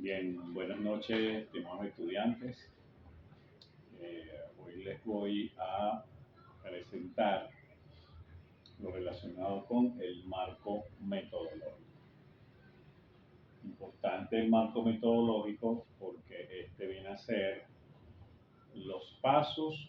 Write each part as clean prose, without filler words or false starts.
Bien, buenas noches, estimados estudiantes. Hoy les voy a presentar lo relacionado con el marco metodológico. Importante el marco metodológico porque este viene a ser los pasos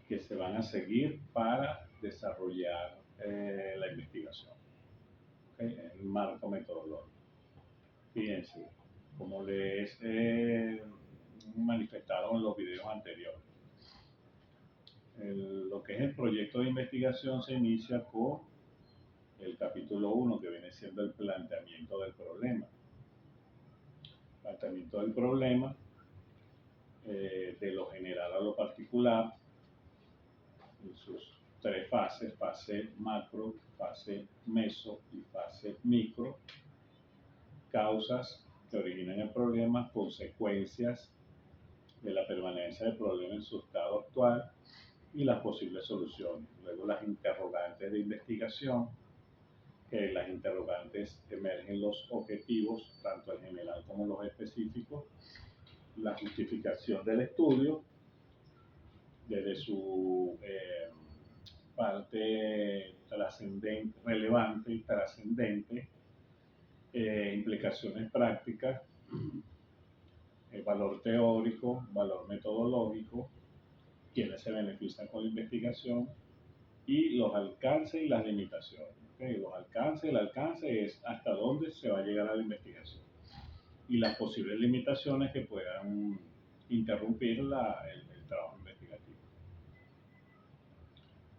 que se van a seguir para desarrollar la investigación. ¿Okay? El marco metodológico. Fíjense, como les he manifestado en los videos anteriores, lo que es el proyecto de investigación se inicia con el capítulo 1, que viene siendo el planteamiento del problema. Planteamiento del problema, de lo general a lo particular, en sus tres fases: fase macro, fase meso y fase micro. Causas que originan el problema, consecuencias de la permanencia del problema en su estado actual y las posibles soluciones. Luego las interrogantes de investigación, que las interrogantes emergen los objetivos, tanto el general como los específicos, la justificación del estudio, desde su parte trascendente, relevante y trascendente, implicaciones prácticas, el valor teórico, valor metodológico, quienes se benefician con la investigación y los alcances y las limitaciones. ¿Okay? El alcance es hasta dónde se va a llegar a la investigación y las posibles limitaciones que puedan interrumpir el trabajo investigativo.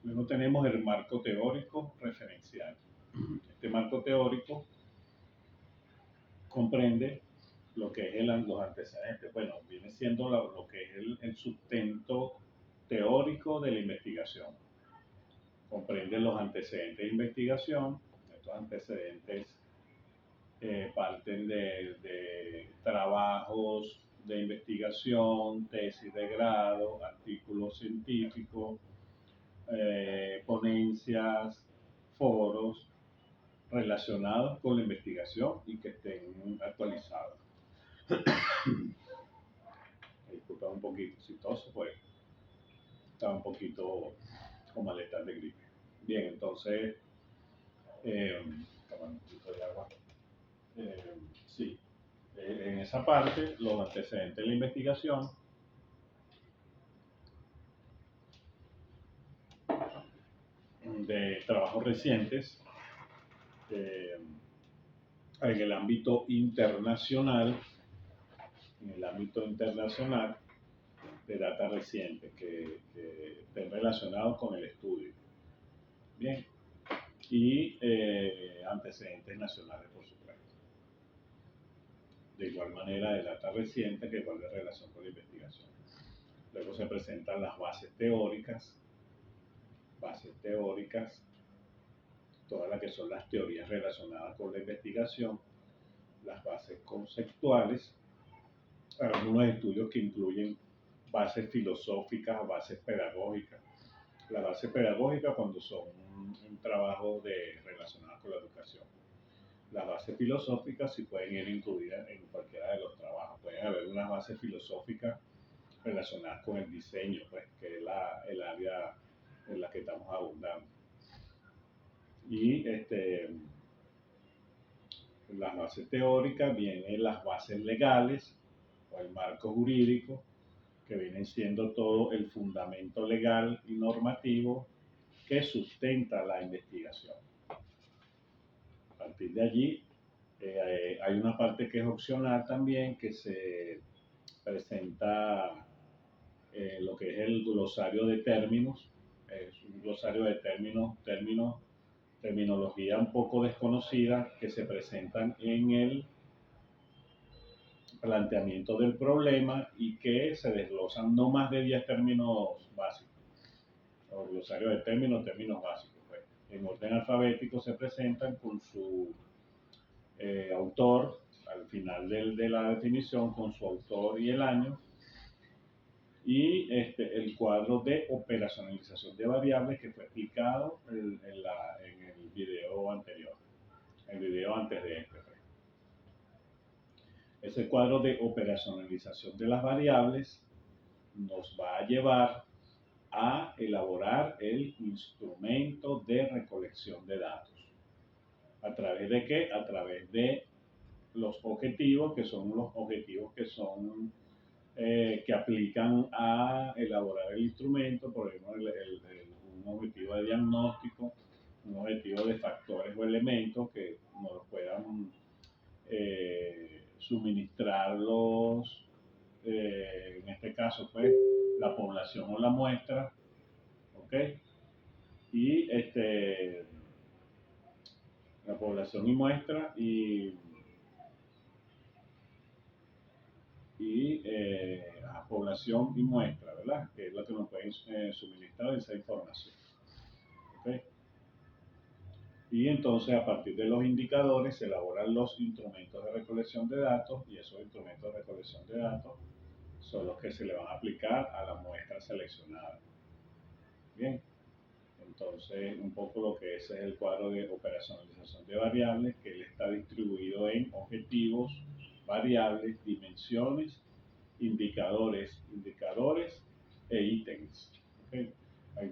Luego tenemos el marco teórico referencial. Este marco teórico comprende lo que es los antecedentes. Bueno, viene siendo lo que es el sustento teórico de la investigación. Comprende los antecedentes de investigación. Estos antecedentes parten de trabajos de investigación, tesis de grado, artículos científicos, ponencias, foros relacionados con la investigación y que estén actualizados. Disculpa, un poquito exitoso, pues estaba un poquito con malestar de gripe. Bien, entonces, toma un poquito de agua. Sí, en esa parte, los antecedentes de la investigación, de trabajos recientes, en el ámbito internacional, de data reciente que estén relacionados con el estudio. Bien, y antecedentes nacionales, por supuesto. De igual manera, de data reciente que guarde relación con la investigación. Luego se presentan las bases teóricas, todas las que son las teorías relacionadas con la investigación, las bases conceptuales, algunos estudios que incluyen bases filosóficas, bases pedagógicas. La base pedagógica cuando son un trabajo relacionado con la educación. Las bases filosóficas sí pueden ir incluidas en cualquiera de los trabajos. Pueden haber unas bases filosóficas relacionadas con el diseño, pues, que es el área en la que estamos abundando. Y las bases teóricas vienen las bases legales o el marco jurídico, que vienen siendo todo el fundamento legal y normativo que sustenta la investigación. A partir de allí, hay una parte que es opcional también, que se presenta lo que es el glosario de términos. Es un glosario de terminología un poco desconocida que se presentan en el planteamiento del problema y que se desglosan no más de 10 términos básicos. O glosario de términos básicos. Pues, en orden alfabético se presentan con su autor, al final de la definición, con su autor y el año, y el cuadro de operacionalización de variables que fue explicado en el video anterior, el video antes de este. Ese cuadro de operacionalización de las variables nos va a llevar a elaborar el instrumento de recolección de datos. ¿A través de qué? A través de los objetivos, que son los objetivos que aplican a elaborar el instrumento, por ejemplo, un objetivo de diagnóstico, un objetivo de factores o elementos que nos puedan suministrar en este caso, pues, la población o la muestra, ¿ok? Y la población y muestra a población y muestra, ¿verdad? Que es lo que nos pueden suministrar esa información. ¿Okay? Y entonces a partir de los indicadores se elaboran los instrumentos de recolección de datos y esos instrumentos de recolección de datos son los que se le van a aplicar a la muestra seleccionada. Bien, entonces un poco lo que es el cuadro de operacionalización de variables, que él está distribuido en objetivos, variables, dimensiones, indicadores e ítems. ¿Okay?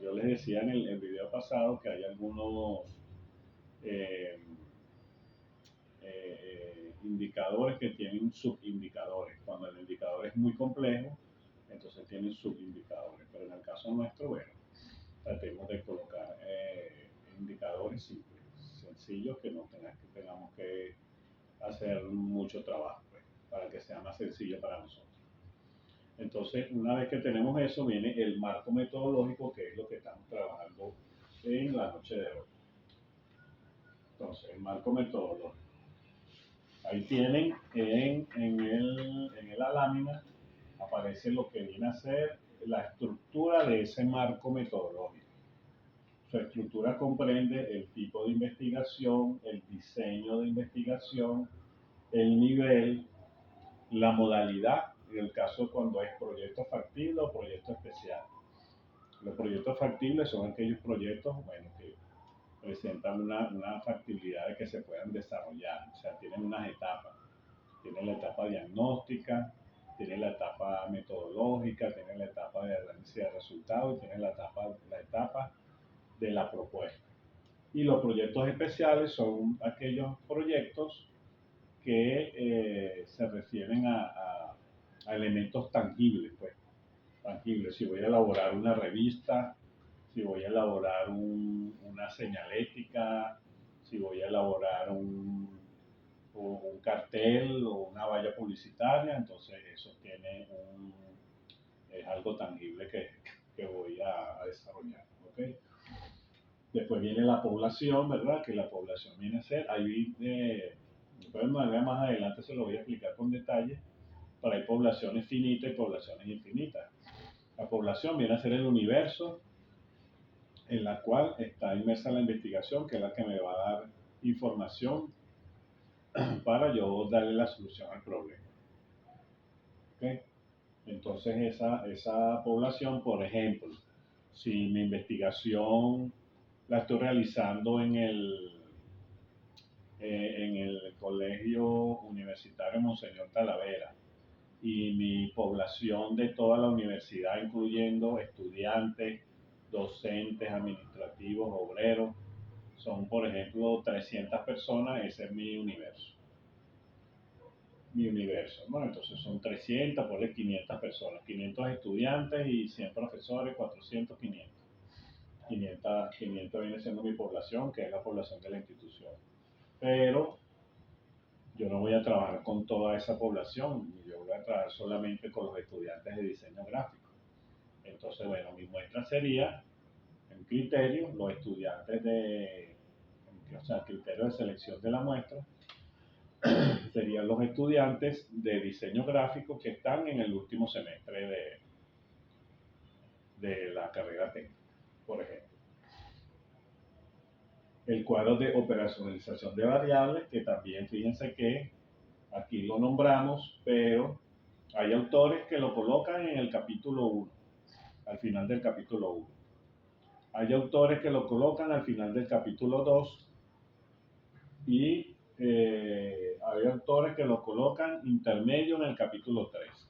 Yo les decía en el video pasado que hay algunos indicadores que tienen subindicadores. Cuando el indicador es muy complejo, entonces tienen subindicadores. Pero en el caso nuestro, bueno, tratemos de colocar indicadores simples, sencillos, que no tengamos que hacer mucho trabajo, pues, para que sea más sencillo para nosotros. Entonces, una vez que tenemos eso, viene el marco metodológico, que es lo que estamos trabajando en la noche de hoy. Entonces, el marco metodológico. Ahí tienen en la lámina, aparece lo que viene a ser la estructura de ese marco metodológico. Su estructura comprende el tipo de investigación, el diseño de investigación, el nivel, la modalidad, en el caso cuando es proyecto factible o proyecto especial. Los proyectos factibles son aquellos proyectos, bueno, que presentan una factibilidad de que se puedan desarrollar, o sea, tienen unas etapas. Tienen la etapa diagnóstica, tienen la etapa metodológica, tienen la etapa de análisis de resultados y tienen la etapa de la propuesta. Y los proyectos especiales son aquellos proyectos que se refieren a elementos tangibles, pues, tangibles. Si voy a elaborar una revista, si voy a elaborar una señalética, si voy a elaborar un cartel o una valla publicitaria, entonces eso es algo tangible que voy a desarrollar. ¿Okay? Después viene la población, ¿verdad? Que la población viene a ser, ahí más adelante se lo voy a explicar con detalle, pero hay poblaciones finitas y poblaciones infinitas. La población viene a ser el universo en la cual está inmersa la investigación, que es la que me va a dar información para yo darle la solución al problema. ¿Okay? Entonces esa población, por ejemplo, si mi investigación la estoy realizando en el Colegio Universitario Monseñor Talavera y mi población de toda la universidad, incluyendo estudiantes, docentes, administrativos, obreros, son por ejemplo 300 personas, ese es mi universo. ¿No? Entonces son 300, ponle 500 personas, 500 estudiantes y 100 profesores, 400, 500. 500 viene siendo mi población, que es la población de la institución. Pero yo no voy a trabajar con toda esa población, yo voy a trabajar solamente con los estudiantes de diseño gráfico. Entonces, bueno, mi muestra sería, en criterio, los estudiantes el criterio de selección de la muestra, serían los estudiantes de diseño gráfico que están en el último semestre de la carrera técnica, por ejemplo. El cuadro de operacionalización de variables, que también fíjense que aquí lo nombramos, pero hay autores que lo colocan en el capítulo 1, al final del capítulo 1. Hay autores que lo colocan al final del capítulo 2 y hay autores que lo colocan intermedio en el capítulo 3.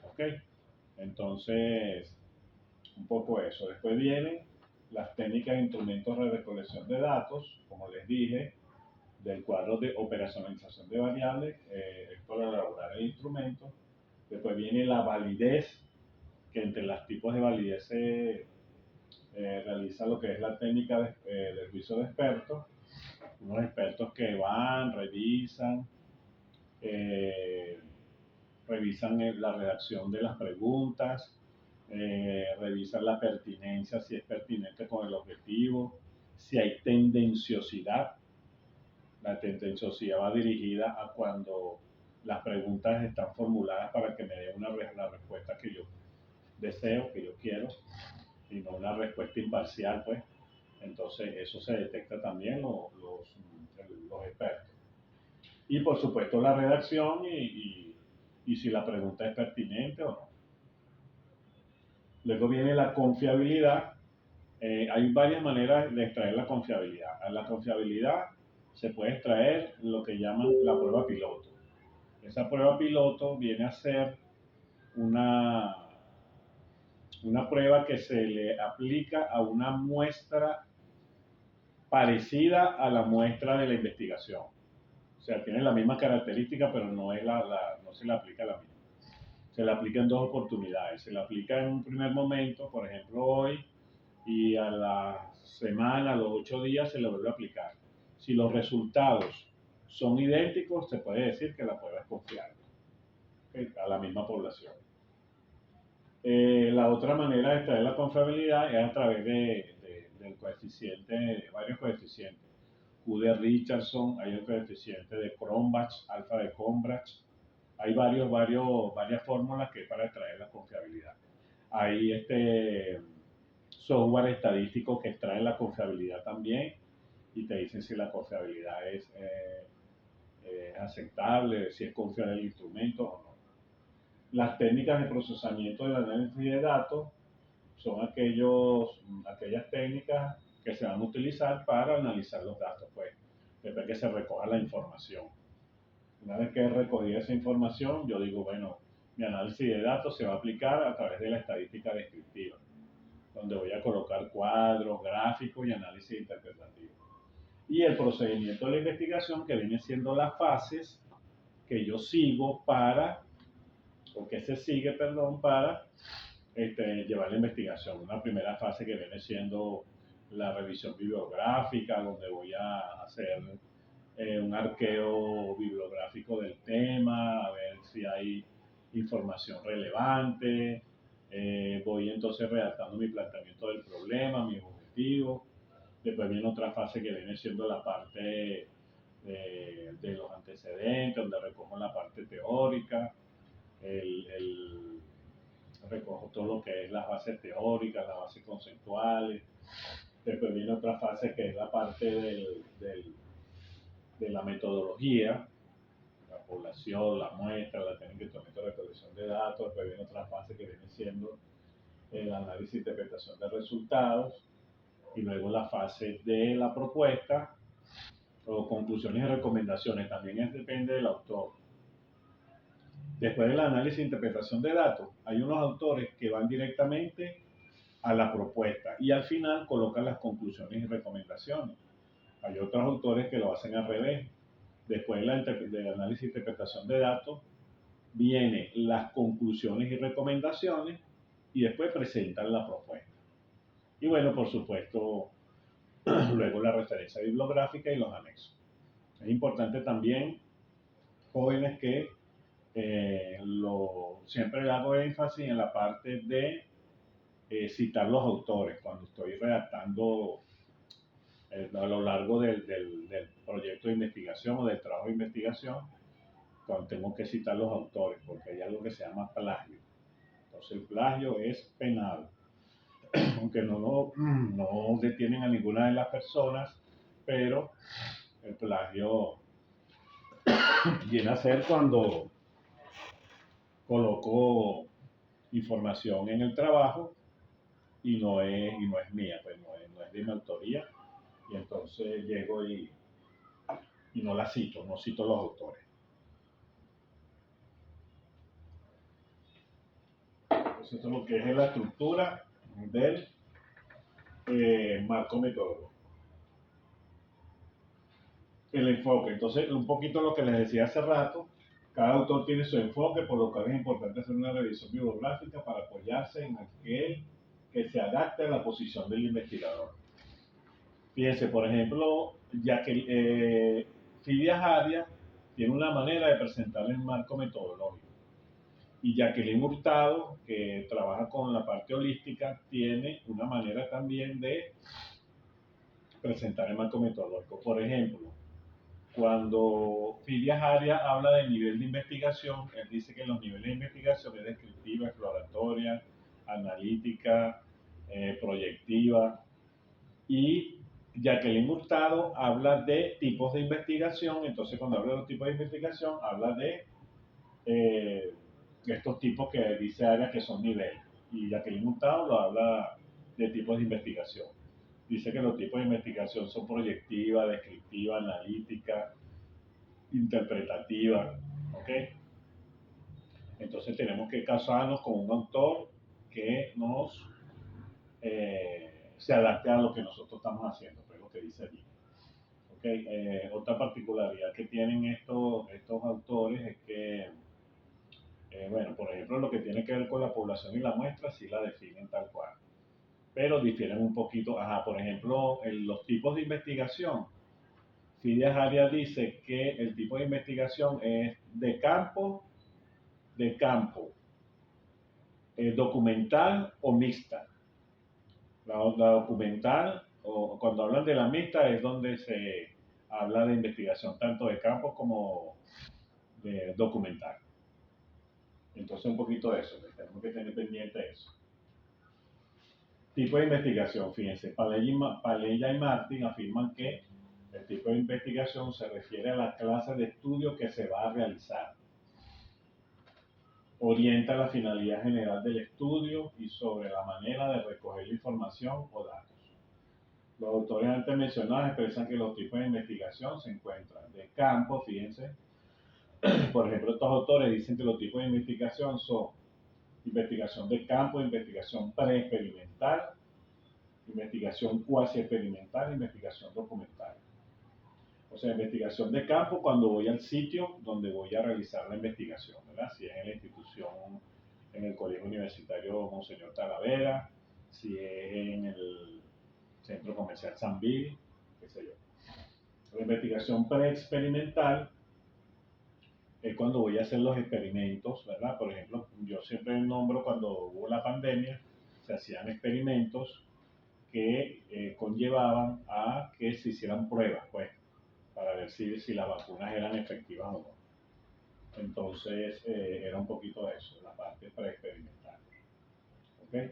¿Ok? Entonces, un poco eso. Después vienen las técnicas e instrumentos de recolección de datos, como les dije, del cuadro de operacionalización de variables, es para elaborar el instrumento. Después viene la validez, que entre los tipos de validez se realiza lo que es la técnica del juicio de expertos. Unos expertos que van, eh, revisan la redacción de las preguntas, revisan la pertinencia, si es pertinente con el objetivo, si hay tendenciosidad. La tendenciosidad va dirigida a cuando las preguntas están formuladas para que me dé la respuesta que yo deseo, que yo quiero, y no una respuesta imparcial, pues. Entonces eso se detecta también los expertos. Y por supuesto la redacción y si la pregunta es pertinente o no. Luego viene la confiabilidad. Hay varias maneras de extraer la confiabilidad. A la confiabilidad se puede extraer lo que llaman la prueba piloto. Esa prueba piloto viene a ser una, una prueba que se le aplica a una muestra parecida a la muestra de la investigación. O sea, tiene la misma característica, pero no se le aplica la misma. Se le aplica en dos oportunidades. Se le aplica en un primer momento, por ejemplo hoy, y a la semana, a los 8 días, se le vuelve a aplicar. Si los resultados son idénticos, se puede decir que la prueba es confiable, ¿okay? A la misma población. La otra manera de extraer la confiabilidad es a través del coeficiente, de varios coeficientes. Q de Richardson, hay el coeficiente de Cronbach, alfa de Cronbach. Hay varias fórmulas que es para extraer la confiabilidad. Hay software estadístico que extrae la confiabilidad también y te dicen si la confiabilidad es aceptable, si es confiable el instrumento o no. Las técnicas de procesamiento del análisis de datos son aquellas técnicas que se van a utilizar para analizar los datos, pues, después que se recoja la información. Una vez que he recogido esa información, yo digo, bueno, mi análisis de datos se va a aplicar a través de la estadística descriptiva, donde voy a colocar cuadros, gráficos y análisis interpretativo. Y el procedimiento de la investigación, que viene siendo las fases que yo sigo o que se sigue, perdón, para llevar la investigación. Una primera fase que viene siendo la revisión bibliográfica, donde voy a hacer un arqueo bibliográfico del tema, a ver si hay información relevante. Voy entonces redactando mi planteamiento del problema, mis objetivos. Después viene otra fase que viene siendo la parte de los antecedentes, donde recojo la parte teórica, recojo todo lo que es las bases teóricas, las bases conceptuales. Después viene otra fase que es la parte de la metodología, la población, la muestra, la técnica de instrumento de recolección de datos. Después viene otra fase que viene siendo el análisis e interpretación de resultados, y luego la fase de la propuesta o conclusiones y recomendaciones. También depende del autor. Después del análisis e interpretación de datos, hay unos autores que van directamente a la propuesta y al final colocan las conclusiones y recomendaciones. Hay otros autores que lo hacen al revés. Después del análisis e interpretación de datos, vienen las conclusiones y recomendaciones y después presentan la propuesta. Y bueno, por supuesto, luego la referencia bibliográfica y los anexos. Es importante también, jóvenes, que siempre hago énfasis en la parte de citar los autores cuando estoy redactando a lo largo del proyecto de investigación o del trabajo de investigación, cuando tengo que citar los autores, porque hay algo que se llama plagio. Entonces el plagio es penal, aunque no detienen a ninguna de las personas, pero el plagio viene a ser cuando coloco información en el trabajo y no es mía, pues no es de mi autoría, y entonces llego y y no la cito, no cito los autores. Entonces, esto es lo que es la estructura del marco metodológico. El enfoque, entonces un poquito lo que les decía hace rato, cada autor tiene su enfoque, por lo cual es importante hacer una revisión bibliográfica para apoyarse en aquel que se adapte a la posición del investigador. Fíjense, por ejemplo, ya que Fidias Arias tiene una manera de presentar el marco metodológico. Y Jacqueline Hurtado, que trabaja con la parte holística, tiene una manera también de presentar el marco metodológico. Por ejemplo, cuando Fidias Arias habla del nivel de investigación, él dice que los niveles de investigación es descriptiva, exploratoria, analítica, proyectiva, y Jacqueline Hurtado habla de tipos de investigación. Entonces, cuando habla de los tipos de investigación, habla de estos tipos que dice Arias que son niveles. Y Jacqueline Hurtado lo habla de tipos de investigación. Dice que los tipos de investigación son proyectiva, descriptiva, analítica, interpretativa, ¿ok? Entonces tenemos que casarnos con un autor que nos se adapte a lo que nosotros estamos haciendo, pues lo que dice allí. ¿Okay? Otra particularidad que tienen estos autores es que, bueno, por ejemplo, lo que tiene que ver con la población y la muestra sí la definen tal cual, pero difieren un poquito. Por ejemplo, los tipos de investigación. Fidias Arias dice que el tipo de investigación es de campo, documental o mixta. La documental, o cuando hablan de la mixta, es donde se habla de investigación tanto de campo como de documental. Entonces, un poquito de eso, tenemos que tener pendiente eso. Tipo de investigación, fíjense, Palella y Martin afirman que el tipo de investigación se refiere a la clase de estudio que se va a realizar. Orienta la finalidad general del estudio y sobre la manera de recoger la información o datos. Los autores antes mencionados expresan que los tipos de investigación se encuentran de campo, fíjense. Por ejemplo, estos autores dicen que los tipos de investigación son investigación de campo, investigación preexperimental, investigación cuasi experimental, investigación documental. O sea, investigación de campo cuando voy al sitio donde voy a realizar la investigación, ¿verdad? Si es en la institución, en el Colegio Universitario Monseñor Talavera, si es en el Centro Comercial San Bill, qué sé yo. La investigación preexperimental es cuando voy a hacer los experimentos, ¿verdad? Por ejemplo, yo siempre nombro cuando hubo la pandemia, se hacían experimentos que conllevaban a que se hicieran pruebas, pues, para ver si las vacunas eran efectivas o no. Entonces, era un poquito de eso, la parte preexperimental. ¿Okay?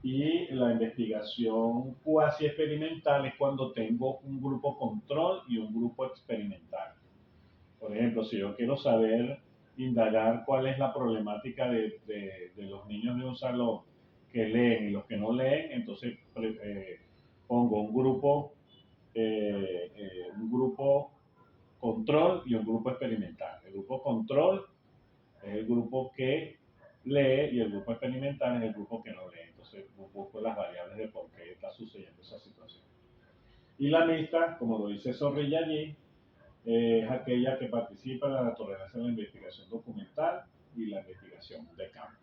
Y la investigación cuasi experimental es cuando tengo un grupo control y un grupo experimental. Por ejemplo, si yo quiero saber, indagar cuál es la problemática de los niños de un salón que leen y los que no leen, entonces pongo un grupo control y un grupo experimental. El grupo control es el grupo que lee y el grupo experimental es el grupo que no lee. Entonces busco las variables de por qué está sucediendo esa situación. Y la mixta, como lo dice Zorrilla allí, es aquella que participa en la naturaleza de la investigación documental y la investigación de campo.